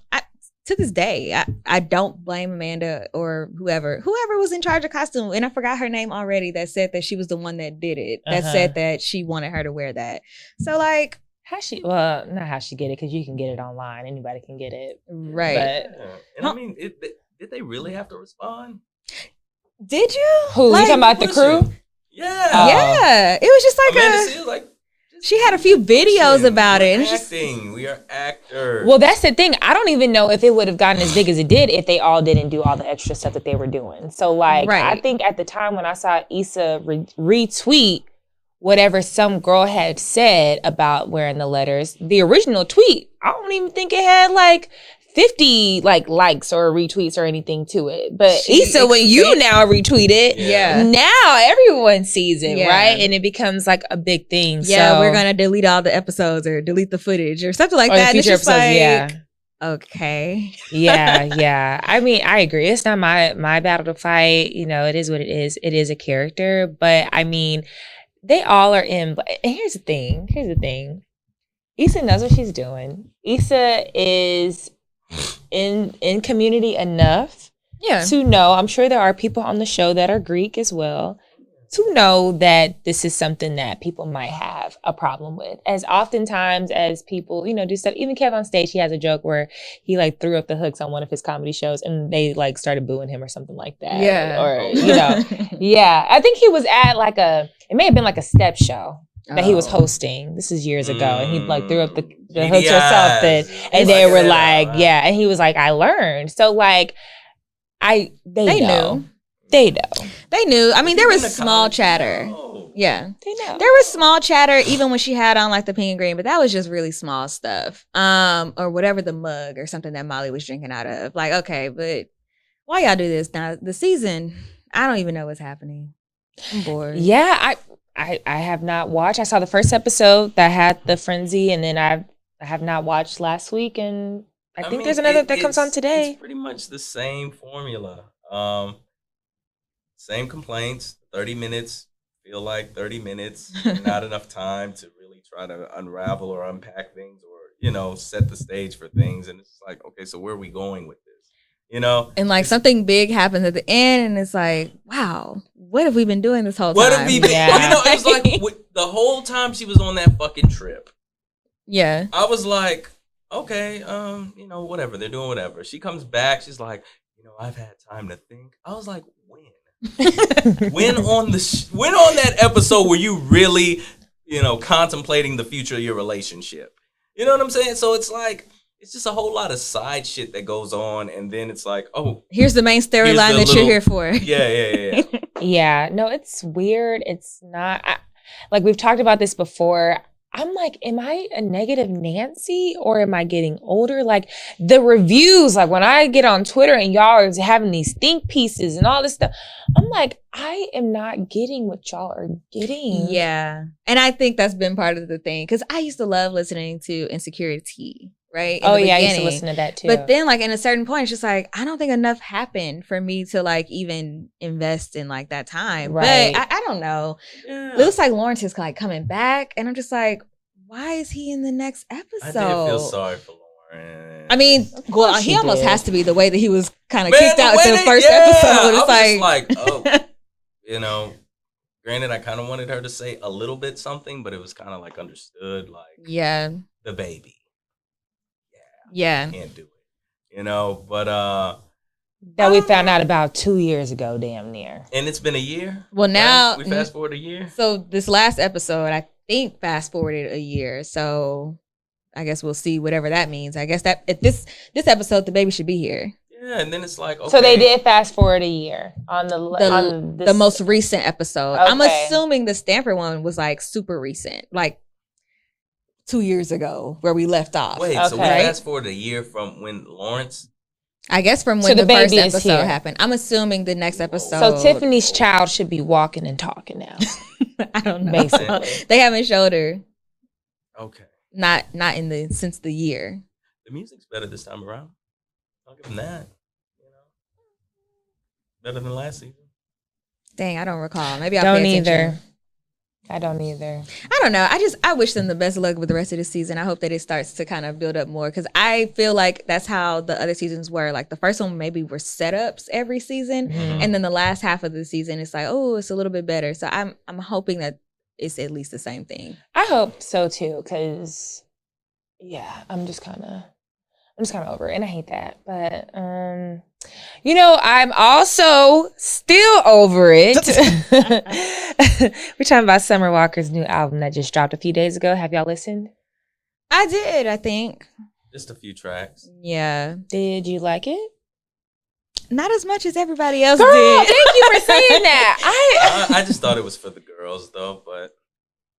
to this day, I don't blame Amanda or whoever was in charge of costume. And I forgot her name already, that said that she was the one that did it. That said that she wanted her to wear that. So, like, not how she get it, because you can get it online. Anybody can get it. Right. And I mean, did they really have to respond? Did you? Who? Like, you talking about the crew? Yeah. Yeah. It was just like Amanda Seals, like, she had a few videos about it. And we are actors. Well, that's the thing. I don't even know if it would have gotten as big as it did if they all didn't do all the extra stuff that they were doing. So, like, I think at the time when I saw Issa retweet whatever some girl had said about wearing the letters, the original tweet, I don't even think it had, like, 50 likes or retweets or anything to it. But Issa, when you now retweet it, now everyone sees it, right? And it becomes like a big thing. Yeah, so we're gonna delete all the episodes or delete the footage or something like that. The future episodes, okay. Yeah. I mean, I agree. It's not my battle to fight. You know, it is what it is. It is a character. But I mean, they all are in. And here's the thing. Issa knows what she's doing. Issa is in community enough to know, I'm sure there are people on the show that are Greek as well, to know that this is something that people might have a problem with. As oftentimes as people, you know, do stuff, even Kev on stage, he has a joke where he like threw up the hooks on one of his comedy shows and they like started booing him or something like that. Yeah. Or, you know, I think he was at like it may have been like a step show that he was hosting. This is years ago. And he like threw up the hooks or something. And they were like, and he was like, I learned. So like, they know. They know. They knew. I mean, there was small chatter. Yeah. They know. There was small chatter even when she had on like the pink and green, but that was just really small stuff. Or whatever, the mug or something that Molly was drinking out of. Like, okay, but why y'all do this now? The season, I don't even know what's happening. I'm bored. Yeah, I have not watched. I saw the first episode that had the frenzy, and then I have not watched last week, and I think there's another that comes on today. It's pretty much the same formula. Same complaints, 30 minutes, feel like 30 minutes, not enough time to really try to unravel or unpack things or, you know, set the stage for things. And it's like, okay, so where are we going with this? You know? And like something big happens at the end and it's like, wow, what have we been doing this whole time? What have we been? Yeah. You know, it was like the whole time she was on that fucking trip. Yeah. I was like, okay, you know, whatever. They're doing whatever. She comes back. She's like, you know, I've had time to think. I was like, when? when on that episode were you really, you know, contemplating the future of your relationship? You know what I'm saying? So it's like, it's just a whole lot of side shit that goes on. And then it's like, oh. Here's the main storyline that you're here for. Yeah. Yeah. No, it's weird. It's not. Like, we've talked about this before. I'm like, am I a negative Nancy or am I getting older? Like the reviews, like when I get on Twitter and y'all are having these think pieces and all this stuff, I'm like, I am not getting what y'all are getting. Yeah. And I think that's been part of the thing. Cause I used to love listening to Insecurity, right? Oh yeah, I used to listen to that too. But then like in a certain point, it's just like, I don't think enough happened for me to like even invest in like that time. Right. But I don't know. Yeah. It looks like Lawrence is like coming back. And I'm just like, why is he in the next episode? I did feel sorry for Lauren. I mean, well, he almost did. has to be the way that he was kind of kicked out in the first yeah, episode. It's I was like, oh, you know, granted, I kind of wanted her to say a little bit something, but it was kind of like understood, like, yeah, the baby. Yeah. Can't do it. You know, but that we found out about 2 years ago, damn near. and it's been a year. Well, now right? We fast forward a year. So this last episode, I think fast forwarded a year. So I guess we'll see whatever that means. I guess that if this episode, the baby should be here. Yeah, and then it's like, okay. So they did fast forward a year on The most recent episode. Okay. I'm assuming the Stanford one was like super recent, like 2 years ago where we left off. Wait, so we Okay. fast forward a year from when Lawrence. I guess from So when the the first baby is episode here. happened. I'm assuming the next episode. So Tiffany's child should be walking and talking now. I don't know. Basically. They haven't showed her. Okay. Not since the year. The music's better this time around. I'll give them that. You know, better than last season. Dang, I don't recall. Maybe I'll Don't pay attention. either. I don't either. I don't know. I wish them the best of luck with the rest of the season. I hope that it starts to kind of build up more because I feel like that's how the other seasons were. Like the first one maybe were setups every season, and then the last half of the season it's like, oh, it's a little bit better. So I'm hoping that it's at least the same thing. I hope so too, because yeah, I'm just kind of over it, and I hate that. But you know, I'm also still over it. We're talking about Summer Walker's new album that just dropped a few days ago. Have y'all listened? I did. I think. Just a few tracks. Yeah. Did you like it? Not as much as everybody else Girl, did. thank you for saying that. I just thought it was for the girls though, but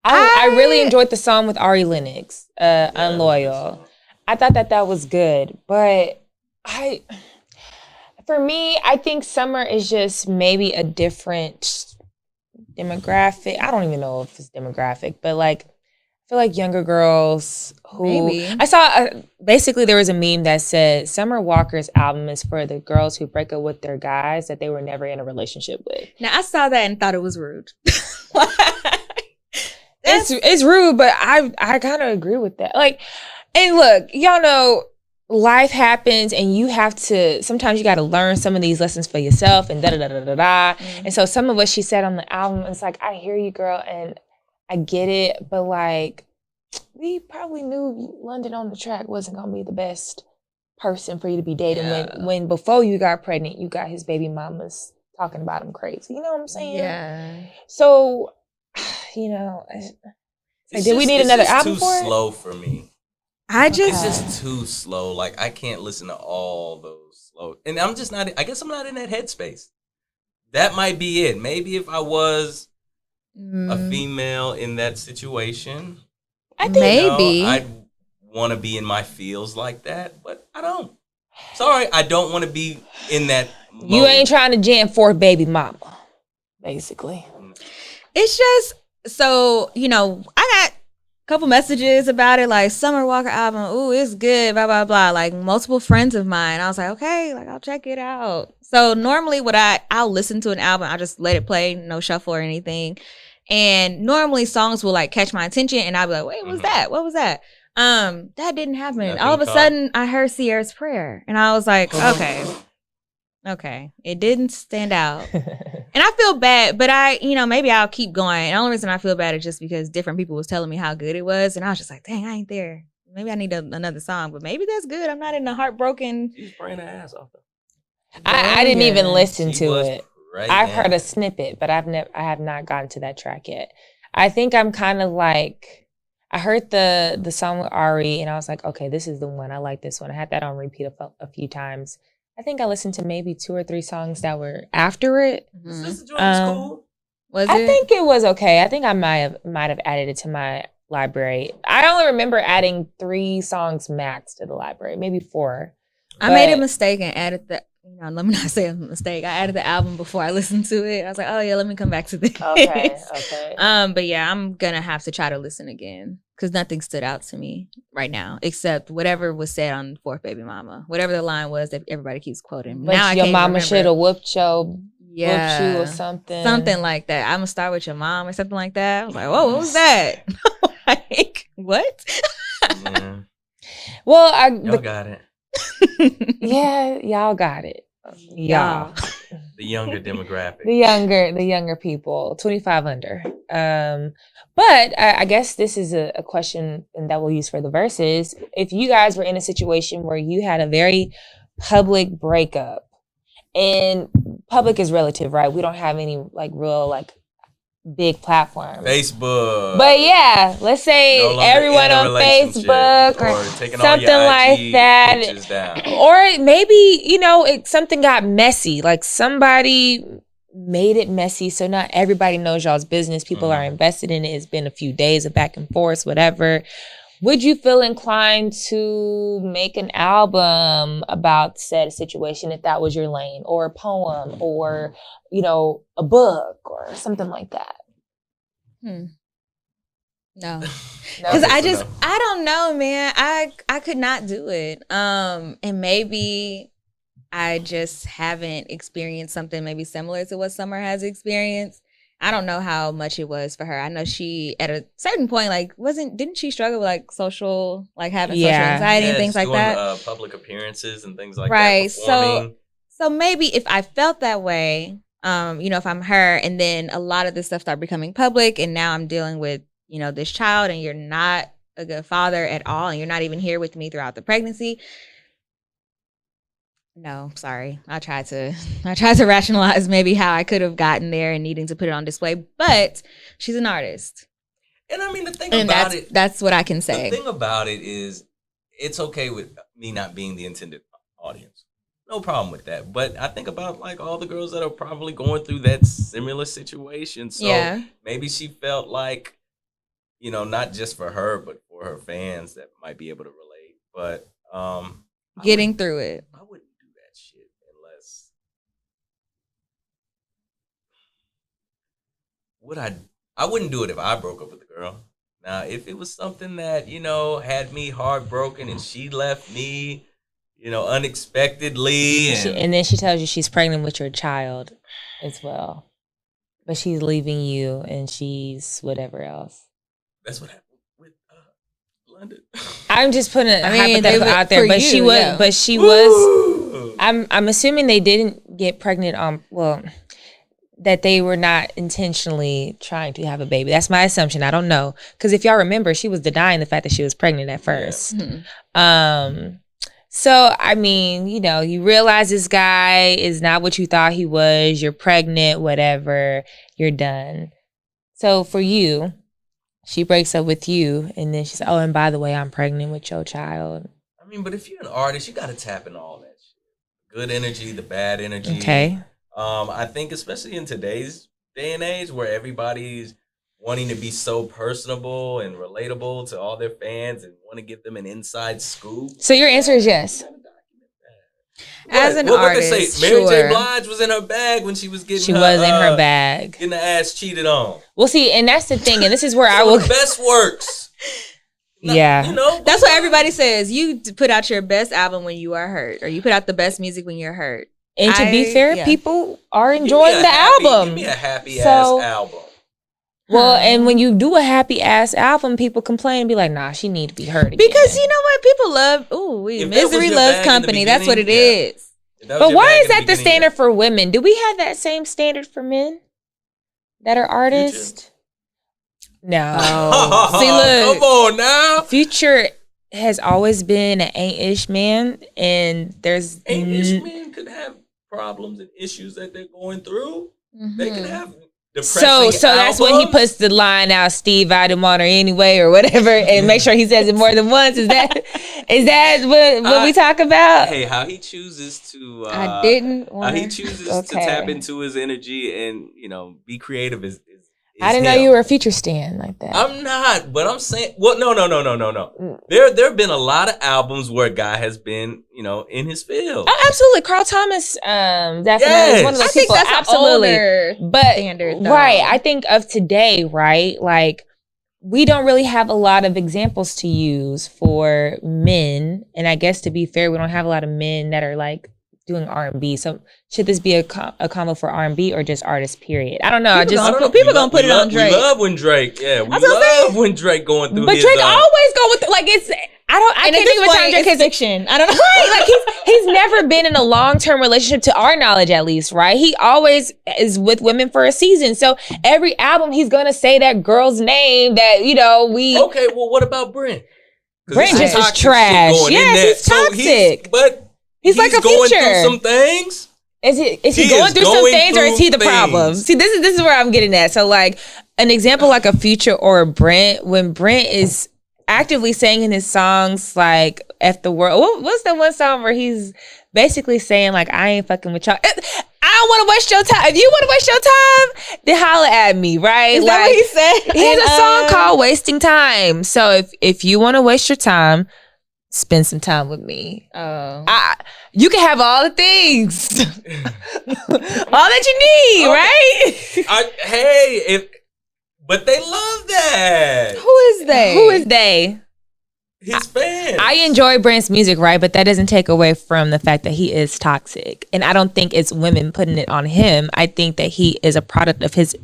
I really enjoyed the song with Ari Lennox, Unloyal. I thought that was good, but for me, I think Summer is just maybe a different demographic. I don't even know if it's demographic, but like, I feel like younger girls who Maybe. I saw basically there was a meme that said Summer Walker's album is for the girls who break up with their guys that they were never in a relationship with. Now I saw that and thought it was rude. It's rude, but I kind of agree with that. Like, and look, y'all know life happens, and you have to. Sometimes you got to learn some of these lessons for yourself, and da da da da da da. And so some of what she said on the album, it's like I hear you, girl, and I get it, but like we probably knew London on the Track wasn't gonna be the best person for you to be dating when before you got pregnant, you got his baby mamas talking about him crazy. You know what I'm saying? Yeah. So, you know, did we need another album for it? It's too slow for me. It's It's just too slow. Like I can't listen to all those slow. And I'm just not. I guess I'm not in that headspace. That might be it. Maybe if I was a female in that situation, I think maybe I'd want to be in my feels like that, but I don't. Sorry, I don't want to be in that mode. You ain't trying to jam for baby mama, basically. It's just so, you know, I got a couple messages about it, like Summer Walker album, ooh, it's good, blah, blah, blah. Like multiple friends of mine. I was like, okay, like I'll check it out. So normally I'll listen to an album, I'll just let it play, no shuffle or anything. And normally songs will like catch my attention and I'll be like, wait, what's that? What was that? That didn't happen. Nothing All of a caught. sudden I heard Sierra's prayer and I was like, okay. It didn't stand out. And I feel bad, but maybe I'll keep going. And the only reason I feel bad is just because different people was telling me how good it was. And I was just like, dang, I ain't there. Maybe I need another song, but maybe that's good. I'm not in a heartbroken. She's praying her ass off though. I didn't even listen She to was it. right I've now. heard a snippet, but I have not gotten to that track yet. I think I'm kind of like, I heard the song with Ari and I was like, okay, this is the one. I like this one. I had that on repeat a few times. I think I listened to maybe 2 or 3 songs that were after it. Sister Joy was cool. I think it was okay. I think I might have added it to my library. I only remember adding 3 songs max to the library, maybe 4. I made a mistake and added let me not say a mistake. I added the album before I listened to it. I was like, oh yeah, let me come back to this. Okay. But yeah, I'm gonna have to try to listen again because nothing stood out to me right now except whatever was said on Fourth Baby Mama, whatever the line was that everybody keeps quoting. But now your mama should have whooped you or something like that. I'm gonna start with your mom or something like that. I was like, whoa, what was that? Like, what? Yeah. Well, Y'all got it. Yeah, y'all got it. Y'all. The younger demographic. The younger people, 25 under. But I guess this is a question that we'll use for the verses. If you guys were in a situation where you had a very public breakup, and public is relative, right? We don't have any like real like big platforms. Facebook. But yeah, let's say everyone on Facebook or something like that. Or maybe, something got messy. Like somebody made it messy. So not everybody knows y'all's business. People are invested in it. It's been a few days of back and forth, whatever. Would you feel inclined to make an album about said situation if that was your lane, or a poem, or, a book or something like that? No. Because I don't know, man. I could not do it. And maybe I just haven't experienced something maybe similar to what Summer has experienced. I don't know how much it was for her. I know she, at a certain point, didn't she struggle with having social anxiety and things like that? Public appearances and things like that. Right. So maybe if I felt that way, if I'm her, and then a lot of this stuff started becoming public, and now I'm dealing with, this child, and you're not a good father at all, and you're not even here with me throughout the pregnancy. No, sorry. I tried to rationalize maybe how I could have gotten there and needing to put it on display, but she's an artist. And I mean, the thing about it, that's what I can say. The thing about it is, it's okay with me not being the intended audience. No problem with that. But I think about all the girls that are probably going through that similar situation. So maybe she felt like, not just for her, but for her fans that might be able to relate. But getting through it. I wouldn't do that shit unless I wouldn't do it if I broke up with a girl. Now, if it was something that, had me heartbroken and she left me, unexpectedly. And then she tells you she's pregnant with your child as well. But she's leaving you and she's whatever else. That's what happened with London. I'm just putting a hypothetical out there. But she was, I'm assuming they didn't get pregnant that they were not intentionally trying to have a baby. That's my assumption. I don't know. Because if y'all remember, she was denying the fact that she was pregnant at first. Yeah. So, I mean, you realize this guy is not what you thought he was. You're pregnant, whatever. You're done. So for you, she breaks up with you. And then she's like, oh, and by the way, I'm pregnant with your child. I mean, but if you're an artist, you got to tap into all that shit. Good energy, the bad energy. Okay. I think especially in today's day and age where everybody's wanting to be so personable and relatable to all their fans and want to give them an inside scoop. So your answer is yes. As an artist, what they say, Mary J. Blige was in her bag when she was getting her bag. Getting her ass cheated on. Well, see, and that's the thing, and this is where I will... the best works. Yeah. That's what everybody says. You put out your best album when you are hurt, or you put out the best music when you're hurt. And to be fair, people are enjoying the album. Give me a happy ass album. Well, and when you do a happy ass album, people complain and be like, nah, she need to be heard again. Because you know what? People love, misery loves company. That's what it is. But why is that the standard for women? Do we have that same standard for men that are artists? No. See, look. Come on now. Future has always been an ain't-ish man, and there's... Ain't-ish men could have problems and issues that they're going through. Mm-hmm. They can have... So that's when he puts the line out, Steve, I didn't want her anyway, or whatever, and make sure he says it more than once. Is that what we talk about? Hey, how he chooses to I didn't want how he chooses to tap into his energy and be creative is I didn't know you were a Future stan like that. I'm not, but I'm saying, well, no. There have been a lot of albums where a guy has been, in his field. Oh, absolutely. Carl Thomas, definitely is one of those people. That's absolutely. But standard, right. I think of today, right? Like, we don't really have a lot of examples to use for men. And I guess to be fair, we don't have a lot of men that are like doing R&B. So should this be a combo for R&B or just artists, period? I don't know. People gonna put it on Drake. We love when Drake, when Drake going through but Drake always go with, like, it's, I can't think of a time Drake has fiction. I don't know. Right, like he's never been in a long-term relationship, to our knowledge at least, right? He always is with women for a season. So every album he's gonna say that girl's name that, we... Okay, well, what about Brent? Brent just is trash. Yes, he's toxic. He's like a going Future. Through some things. Is he going through some things, or is he the problem? See, this is where I'm getting at. So, like, an example like a Future or a Brent, when Brent is actively saying in his songs like "F the world." What's that one song where he's basically saying like, "I ain't fucking with y'all. I don't want to waste your time. If you want to waste your time, then holla at me." Right? Is that what he said? He has a song called "Wasting Time." So if you want to waste your time, spend some time with me. You can have all the things, all that you need, right? But they love that. Who is they? His fans. I enjoy Brent's music, right? But that doesn't take away from the fact that he is toxic. And I don't think it's women putting it on him. I think that he is a product of his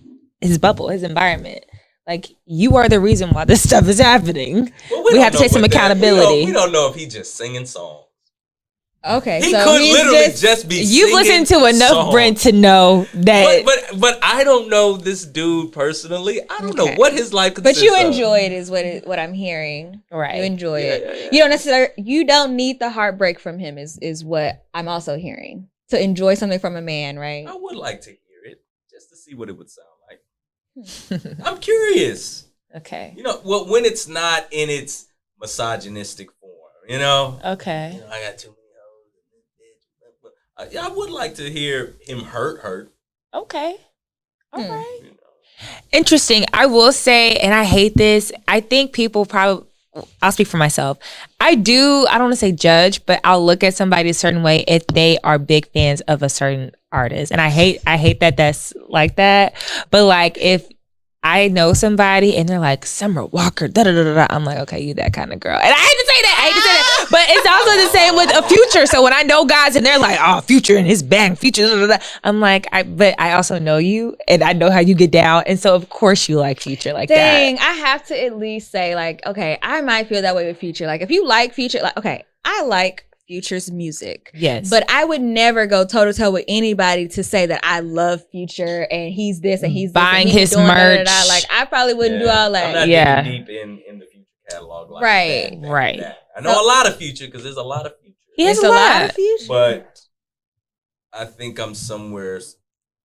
bubble, his environment. Like, you are the reason why this stuff is happening. Well, we have to take some accountability. We don't know if he's just singing songs. Okay, he could literally just be singing. You've listened to enough Brent to know that. But I don't know this dude personally. I don't know what his life consists of. But you enjoy it, is what I'm hearing. Right, you enjoy it. Yeah. You don't need the heartbreak from him. Is what I'm also hearing, to enjoy something from a man, right? I would like to hear it just to see what it would sound like. I'm curious. Okay. When it's not in its misogynistic form, Okay. I got too many hoes. I would like to hear him hurt. Okay. All right. Interesting. I will say, and I hate this, I think people probably, I'll speak for myself. I don't want to say judge, but I'll look at somebody a certain way if they are big fans of a certain artist. And I hate that that's like that. But like, if I know somebody and they're like, Summer Walker, da-da-da-da-da, I'm like, okay, you that kind of girl. And I hate to say that. But it's also the same with a Future. So when I know guys and they're like, oh, Future and his bang, Future, da-da-da-da, I'm like, but I also know you and I know how you get down. And so of course you like Future like that. Dang, I have to at least say, like, okay, I might feel that way with Future. Like, if you like Future, like, okay, I like Future's music. Yes. But I would never go toe to toe with anybody to say that I love Future and he's this and he's buying this and he's his merch. Like, I probably wouldn't do all that. I'm not digging deep in the Future catalog like right. that. Right. I know a lot of Future because there's a lot of Future. He has a lot of Future. But I think I'm somewhere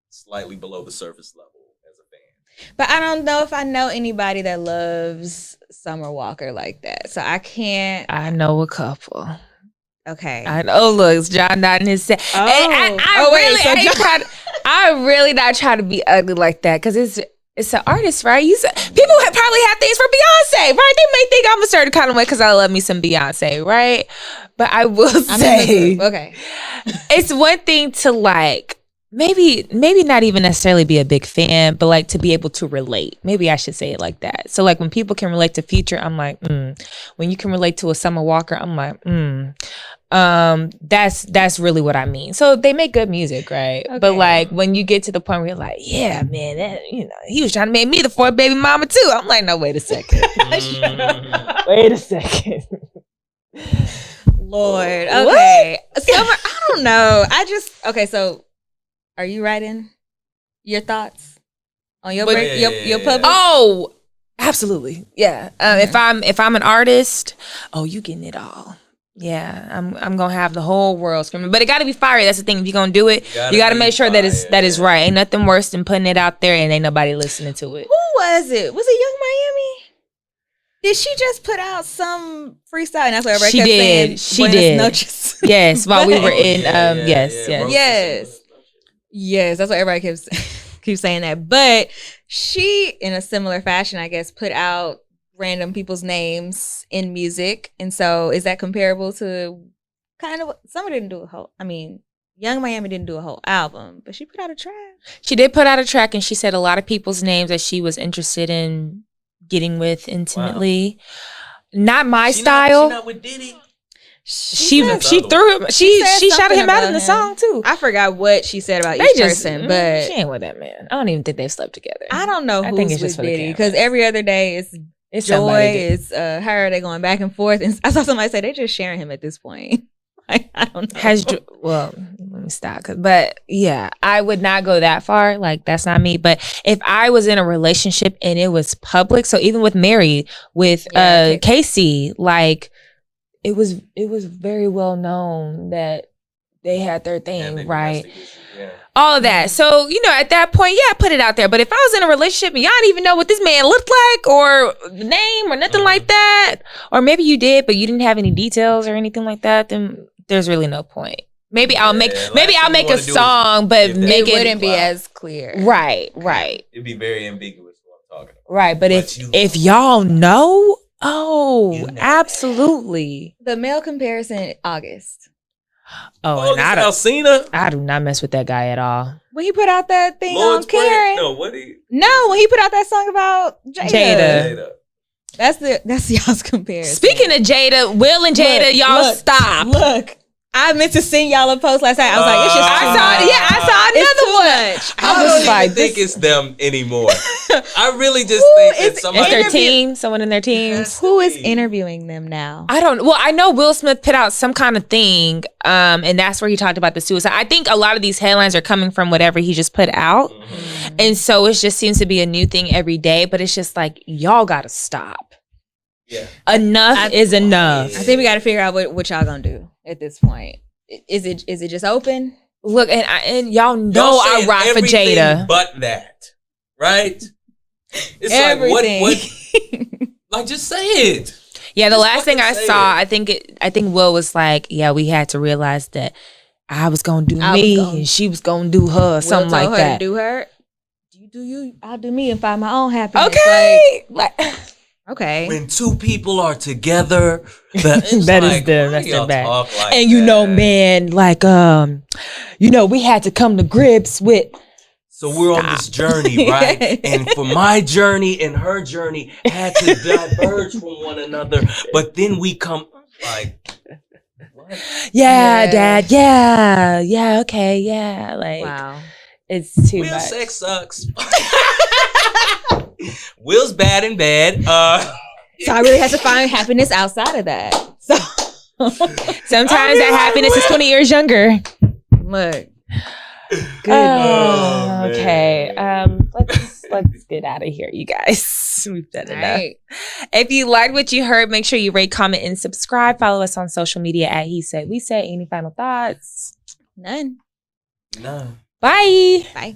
slightly below the surface level as a fan. But I don't know if I know anybody that loves Summer Walker like that. So I can't. I know a couple. Okay. I know. Look, it's John nodding his head. I really not trying to be ugly like that because it's an artist, right? People probably have things for Beyonce, right? They may think I'm a certain kind of way because I love me some Beyonce, right? But I will say, okay, it's one thing to like maybe not even necessarily be a big fan, but like to be able to relate. Maybe I should say it like that. So like when people can relate to Future, I'm like, When you can relate to a Summer Walker, I'm like, That's really what I mean. So they make good music, right? Okay. But like when you get to the point where you're like, yeah, man, that, he was trying to make me the fourth baby mama too. I'm like, no, wait a second. Wait a second. Lord. Okay. Summer, I don't know. So are you writing your thoughts on your public? Oh, absolutely. Yeah. If I'm an artist, you getting it all. Yeah, I'm gonna have the whole world screaming, but it got to be fiery. That's the thing. If you're gonna do it, you got to make sure that is right. Ain't nothing worse than putting it out there and ain't nobody listening to it. Who was it? Was it Young Miami? Did she just put out some freestyle? And that's what everybody kept saying. She did. Noches. Yes, while we were in. Yes. That's what everybody keeps saying that. But she, in a similar fashion, I guess, put out random people's names in music. And so is that comparable to kind of Summer didn't do a whole, Young Miami didn't do a whole album, but she put out a track. She did put out a track, and she said a lot of people's names that she was interested in getting with intimately. Wow. Not my style. She not with Diddy. She threw him. She shouted him out in the song too. I forgot what she said about each person, but she ain't with that man. I don't even think they've slept together. I don't know who's with Diddy because every other day it's Joy, it's her. They going back and forth, and I saw somebody say they just sharing him at this point. I don't know. Let me stop. But yeah, I would not go that far. Like that's not me. But if I was in a relationship and it was public, so even with Mary, with Casey, like it was very well known that they had their thing, right? All of that. So, at that point, put it out there. But if I was in a relationship and y'all didn't even know what this man looked like or the name or nothing like that, or maybe you did, but you didn't have any details or anything like that, then there's really no point. Maybe I'll make a song, but it wouldn't be as clear. Right. It'd be very ambiguous what I'm talking about. Right. But if y'all know, absolutely. The male comparison, August. And Alcina? I do not mess with that guy at all. When he put out that thing on Karen. When he put out that song about Jada. That's y'all's comparison. Speaking of Jada, Will and Jada, y'all stop. Look. I meant to send y'all a post last night. I was like, it's just I saw another one. I don't think it's them anymore. I really just think it's somebody. It's their team, someone in their teams. Who is interviewing them now? I know Will Smith put out some kind of thing, and that's where he talked about the suicide. I think a lot of these headlines are coming from whatever he just put out. Mm-hmm. And so it just seems to be a new thing every day, but it's just like, y'all gotta stop. Yeah. Enough is enough. I think we got to figure out what y'all gonna do at this point. Is it just open? Look, and y'all know I ride for Jada, but that, right? It's everything. Like what? Like just say it. Yeah, the last thing I saw, I think Will was like, yeah, we had to realize that I was gonna do me and she was gonna do her, something like that. To do her. You do you. I'll do me and find my own happiness. Okay, okay. When two people are together, that's their bad. And man, we had to come to grips with. So we're on this journey, right? And for my journey and her journey had to diverge from one another, but then we come like. What? Yeah, Dad. Yeah. Okay. Yeah. Wow. It's too much. Will's sex sucks. Will's bad and bad. So I really have to find happiness outside of that. So sometimes that happiness is 20 years younger. Look. Okay. Let's get out of here, you guys. We've done enough. Right. If you liked what you heard, make sure you rate, comment, and subscribe. Follow us on social media at He Said We Said. Any final thoughts? None. Bye. Bye.